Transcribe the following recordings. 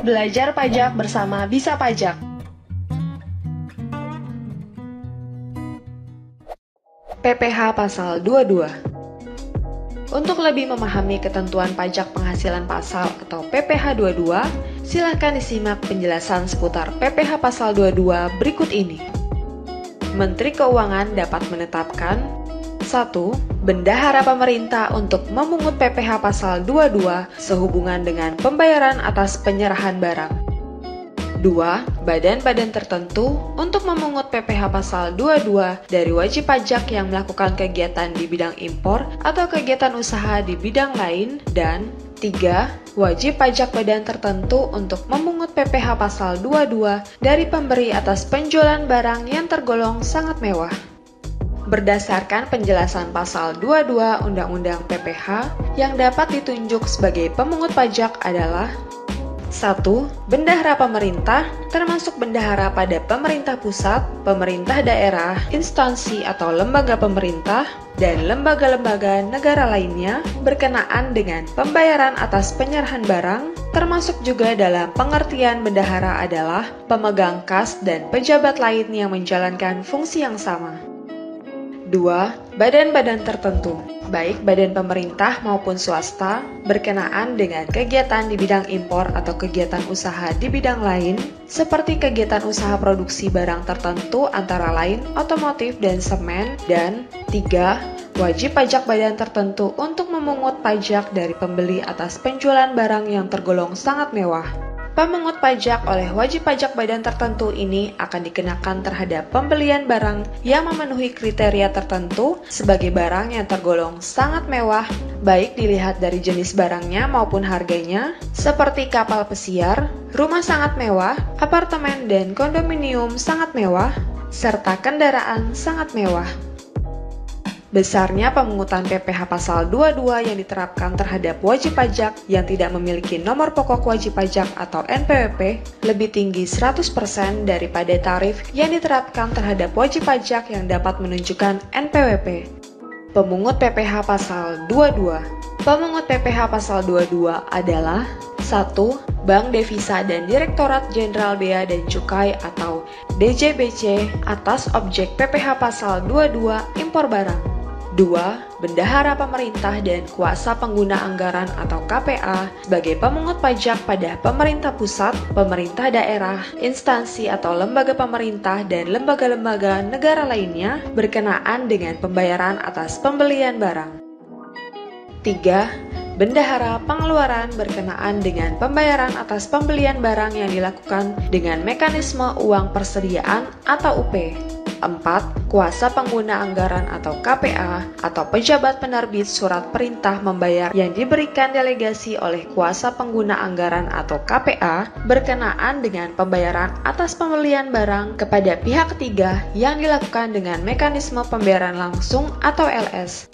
Belajar pajak bersama Bisa Pajak. PPh Pasal 22. Untuk lebih memahami ketentuan pajak penghasilan pasal atau PPh 22, silakan disimak penjelasan seputar PPh Pasal 22 berikut ini. Menteri Keuangan dapat menetapkan 1. Bendahara pemerintah untuk memungut PPh Pasal 22 sehubungan dengan pembayaran atas penyerahan barang. 2. Badan-badan tertentu untuk memungut PPh Pasal 22 dari wajib pajak yang melakukan kegiatan di bidang impor atau kegiatan usaha di bidang lain. Dan 3. Wajib pajak badan tertentu untuk memungut PPh Pasal 22 dari pemberi atas penjualan barang yang tergolong sangat mewah. Berdasarkan penjelasan Pasal 22 Undang-Undang PPh, yang dapat ditunjuk sebagai pemungut pajak adalah 1. Bendahara pemerintah, termasuk bendahara pada pemerintah pusat, pemerintah daerah, instansi atau lembaga pemerintah, dan lembaga-lembaga negara lainnya berkenaan dengan pembayaran atas penyerahan barang, termasuk juga dalam pengertian bendahara adalah pemegang kas dan pejabat lain yang menjalankan fungsi yang sama. 2. Badan-badan tertentu, baik badan pemerintah maupun swasta, berkenaan dengan kegiatan di bidang impor atau kegiatan usaha di bidang lain, seperti kegiatan usaha produksi barang tertentu antara lain otomotif dan semen. Dan 3. Wajib pajak badan tertentu untuk memungut pajak dari pembeli atas penjualan barang yang tergolong sangat mewah. Pemungut pajak oleh wajib pajak badan tertentu ini akan dikenakan terhadap pembelian barang yang memenuhi kriteria tertentu sebagai barang yang tergolong sangat mewah, baik dilihat dari jenis barangnya maupun harganya, seperti kapal pesiar, rumah sangat mewah, apartemen dan kondominium sangat mewah, serta kendaraan sangat mewah. Besarnya pemungutan PPh Pasal 22 yang diterapkan terhadap wajib pajak yang tidak memiliki nomor pokok wajib pajak atau NPWP lebih tinggi 100% daripada tarif yang diterapkan terhadap wajib pajak yang dapat menunjukkan NPWP. Pemungut PPh Pasal 22. Pemungut PPh Pasal 22 adalah 1. Bank Devisa dan Direktorat Jenderal Bea dan Cukai atau DJBC atas objek PPh Pasal 22 impor barang. 2. Bendahara pemerintah dan kuasa pengguna anggaran atau KPA sebagai pemungut pajak pada pemerintah pusat, pemerintah daerah, instansi atau lembaga pemerintah dan lembaga-lembaga negara lainnya berkenaan dengan pembayaran atas pembelian barang. 3. Bendahara pengeluaran berkenaan dengan pembayaran atas pembelian barang yang dilakukan dengan mekanisme uang persediaan atau UP. 4. Kuasa pengguna anggaran atau KPA atau pejabat penerbit surat perintah membayar yang diberikan delegasi oleh kuasa pengguna anggaran atau KPA berkenaan dengan pembayaran atas pembelian barang kepada pihak ketiga yang dilakukan dengan mekanisme pembayaran langsung atau LS.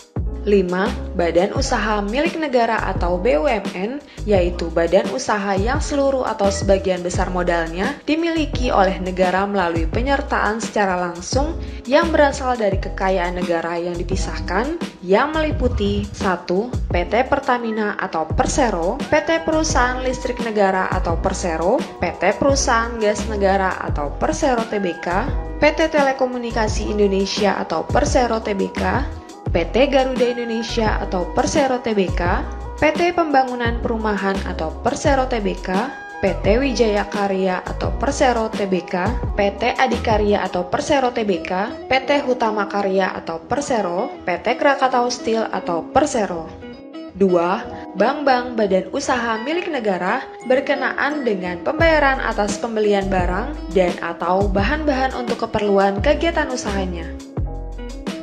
5. Badan usaha milik negara atau BUMN, yaitu badan usaha yang seluruh atau sebagian besar modalnya dimiliki oleh negara melalui penyertaan secara langsung yang berasal dari kekayaan negara yang dipisahkan, yang meliputi 1. PT Pertamina atau Persero, PT Perusahaan Listrik Negara atau Persero, PT Perusahaan Gas Negara atau Persero Tbk, PT Telekomunikasi Indonesia atau Persero Tbk, PT Garuda Indonesia atau Persero Tbk, PT Pembangunan Perumahan atau Persero Tbk, PT Wijaya Karya atau Persero Tbk, PT Adikarya atau Persero Tbk, PT Hutama Karya atau Persero, PT Krakatau Steel atau Persero. 2. Bank-bank badan usaha milik negara berkenaan dengan pembayaran atas pembelian barang dan atau bahan-bahan untuk keperluan kegiatan usahanya.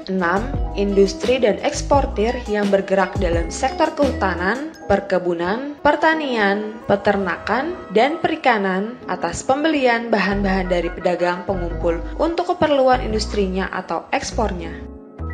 6. Industri dan eksportir yang bergerak dalam sektor kehutanan, perkebunan, pertanian, peternakan, dan perikanan atas pembelian bahan-bahan dari pedagang pengumpul untuk keperluan industrinya atau ekspornya.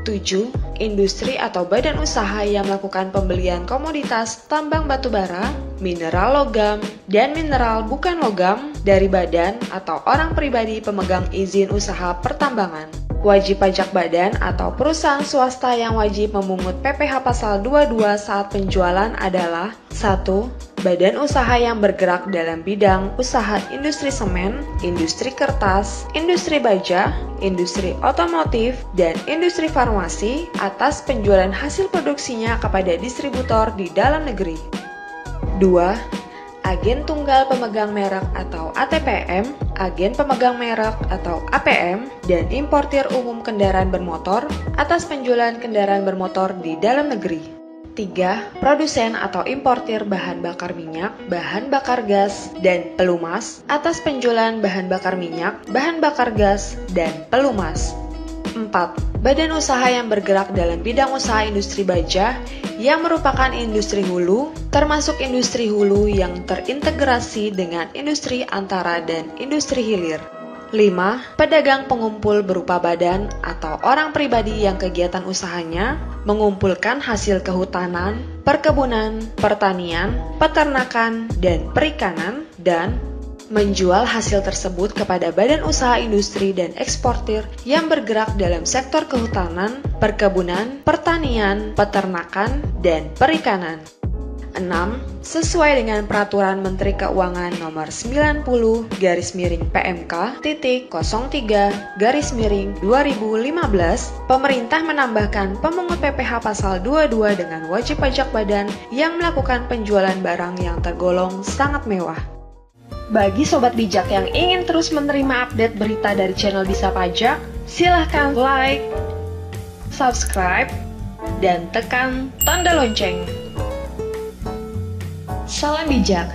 7. Industri atau badan usaha yang melakukan pembelian komoditas tambang batubara, mineral logam, dan mineral bukan logam dari badan atau orang pribadi pemegang izin usaha pertambangan. Wajib pajak badan atau perusahaan swasta yang wajib memungut PPh pasal 22 saat penjualan adalah 1. Badan usaha yang bergerak dalam bidang usaha industri semen, industri kertas, industri baja, industri otomotif, dan industri farmasi atas penjualan hasil produksinya kepada distributor di dalam negeri. 2. Agen tunggal pemegang merek atau ATPM, agen pemegang merek atau APM, dan importir umum kendaraan bermotor atas penjualan kendaraan bermotor di dalam negeri. 3. Produsen atau importir bahan bakar minyak, bahan bakar gas, dan pelumas atas penjualan bahan bakar minyak, bahan bakar gas, dan pelumas. 4. Badan usaha yang bergerak dalam bidang usaha industri baja yang merupakan industri hulu, termasuk industri hulu yang terintegrasi dengan industri antara dan industri hilir. 5. Pedagang pengumpul berupa badan atau orang pribadi yang kegiatan usahanya mengumpulkan hasil kehutanan, perkebunan, pertanian, peternakan, dan perikanan, dan menjual hasil tersebut kepada badan usaha industri dan eksportir yang bergerak dalam sektor kehutanan, perkebunan, pertanian, peternakan, dan perikanan. 6. Sesuai dengan Peraturan Menteri Keuangan Nomor 90/PMK.03/2015, pemerintah menambahkan pemungut PPh pasal 22 dengan wajib pajak badan yang melakukan penjualan barang yang tergolong sangat mewah. Bagi sobat bijak yang ingin terus menerima update berita dari channel Bisa Pajak, silahkan like, subscribe, dan tekan tanda lonceng. Salam bijak.